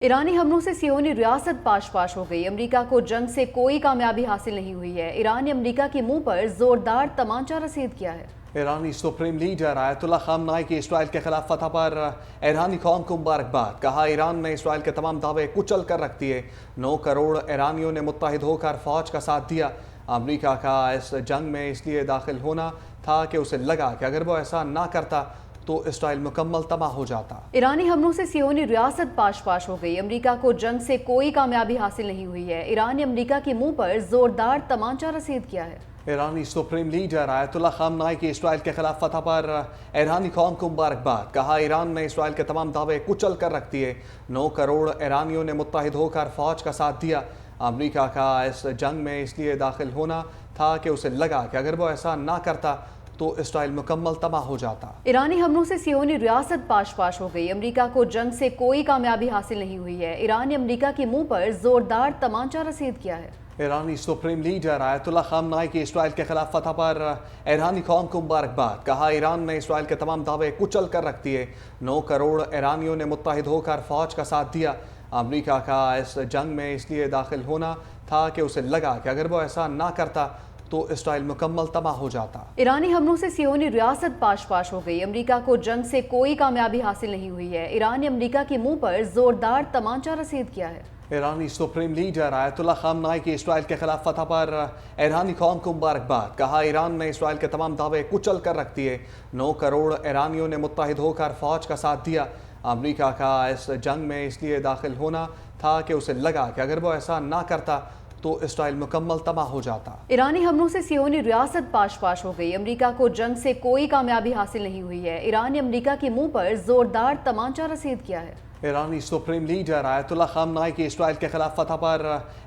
ईरानी हमलों से सियोनी रियासत पाश पाश हो गई। अमेरिका को जंग से कोई कामयाबी हासिल नहीं हुई है। ईरान ने अमेरिका के मुंह पर जोरदार तमांचा रसीद किया है। ईरानी सुप्रीम लीडर आयतुल्लाह खामनाई की इसराइल के खिलाफ फतह पर ईरानी कौम को मुबारकबाद। कहा, ईरान ने इसराइल के तमाम दावे कुचल कर रख दिए। 9 करोड़ ईरानियों ने मुत्तहिद होकर फौज का साथ दिया। अमेरिका का इस जंग में इसलिए दाखिल होना था कि उसे लगा कि अगर वो ऐसा ना करता तो इसराइल मुकम्मल तबाह हो जाता। ईरानी हमलों से सियोनी रियासत पाश पाश हो गई। अमेरिका को जंग से कोई कामयाबी हासिल नहीं हुई है। ईरान ने अमेरिका के मुंह पर जोरदार तमांचा रसीद किया है। ईरानी सुप्रीम लीडर आयतुल्लाह खामनाई की इसराइल के खिलाफ फतह पर ईरानी कौम को मुबारकबाद। कहा, ईरान ने इसराइल के तमाम दावे कुचल कर रख दिए। 9 करोड़ ईरानियों ने मुत्तहिद होकर फौज का साथ दिया। अमेरिका का इस जंग में इसलिए दाखिल होना था कि उसे लगा कि अगर वो ऐसा ना करता तो इसराइल मुकम्मल तबाह हो जाता। ईरानी हमलों से सियोनी रियासत पाश पाश हो गई। अमेरिका को जंग से कोई कामयाबी हासिल नहीं हुई है। ईरान ने अमेरिका के मुंह पर जोरदार तमांचा रसीद किया है। ईरानी सुप्रीम लीडर आयतुल्लाह खामनाई की इसराइल के खिलाफ फतह पर ईरानी कौम को मुबारकबाद। कहा, ईरान ने इसराइल के तमाम दावे कुचल कर रख दिए। 9 करोड़ ईरानियों ने मुत्तहिद होकर फौज का साथ दिया। अमेरिका का इस जंग में इसलिए दाखिल होना था कि उसे लगा कि अगर वो ऐसा ना करता तो इसराइल मुकम्मल तबाह हो जाता। ईरानी हमलों से सियोनी रियासत पाश पाश हो गई। अमेरिका को जंग से कोई कामयाबी हासिल नहीं हुई है। ईरान ने अमेरिका के मुंह पर जोरदार तमांचा रसीद किया है। ईरानी सुप्रीम लीडर आयतुल्लाह खामनाई की इसराइल के खिलाफ फतह पर ईरानी कौम को मुबारकबाद। कहा, ईरान ने इसराइल के तमाम दावे कुचल कर रख दिए। 9 करोड़ ईरानियों ने मुत्तहिद होकर फौज का साथ दिया। अमेरिका का इस जंग में इसलिए दाखिल होना था कि उसे लगा कि अगर वो ऐसा ना करता तो इसराइल मुकम्मल तबाह हो जाता। ईरानी हमलों से सियोनी रियासत पाश पाश हो गई। अमेरिका को जंग से कोई कामयाबी हासिल नहीं हुई है। ईरान ने अमेरिका के मुंह पर जोरदार तमांचा रसीद किया है। ईरानी सुप्रीम लीडर आयतुल्लाह खामनाई की इसराइल के खिलाफ फतह पर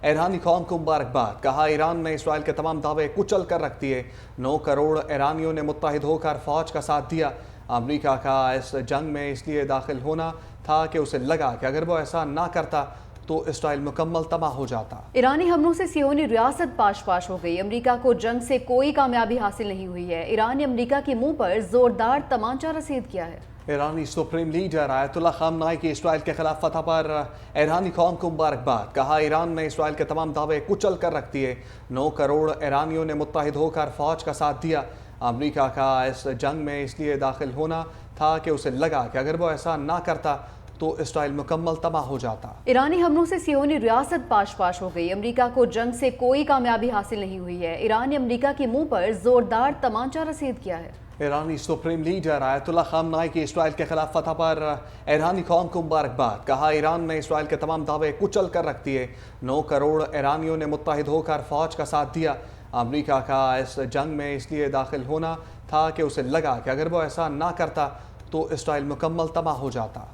ईरानी कौम को मुबारकबाद। कहा, ईरान ने इसराइल के तमाम दावे कुचल कर रख दिए। 9 करोड़ ईरानियों ने मुत्तहिद होकर फौज का साथ दिया। अमेरिका का इस जंग में इसलिए दाखिल होना था कि उसे लगा कि अगर वो ऐसा ना करता तो इसराइल मुकम्मल तबाह हो जाता। ईरानी हमलों से सियोनी रियासत पाश पाश हो गई। अमेरिका को जंग से कोई कामयाबी हासिल नहीं हुई है। ईरान ने अमेरिका के मुंह पर जोरदार तमांचा रसीद किया है। ईरानी सुप्रीम लीडर आयतुल्लाह खामनाई की इसराइल के खिलाफ फतह पर ईरानी कौम को मुबारकबाद। कहा, ईरान ने इसराइल के तमाम दावे कुचल कर रख दिए। 9 करोड़ ईरानियों ने मुत्तहिद होकर फौज का साथ दिया। अमेरिका का इस जंग में इसलिए दाखिल होना था कि उसे लगा कि अगर वो ऐसा ना करता तो इसराइल मुकम्मल तबाह हो जाता। ईरानी हमलों से सियोनी रियासत पाश पाश हो गई। अमेरिका को जंग से कोई कामयाबी हासिल नहीं हुई है। ईरान ने अमेरिका के मुंह पर जोरदार तमांचा रसीद किया है। ईरानी सुप्रीम लीडर आयतुल्लाह खामनाई की इसराइल के खिलाफ फतह पर ईरानी कौम को मुबारकबाद। कहा, ईरान ने इसराइल के तमाम दावे कुचल कर रख दिए। 9 करोड़ ईरानियों ने मुत्तहिद होकर फौज का साथ दिया। अमेरिका का इस जंग में इसलिए दाखिल होना था कि उसे लगा कि अगर वो ऐसा ना करता तो इसराइल मुकम्मल तबाह हो जाता।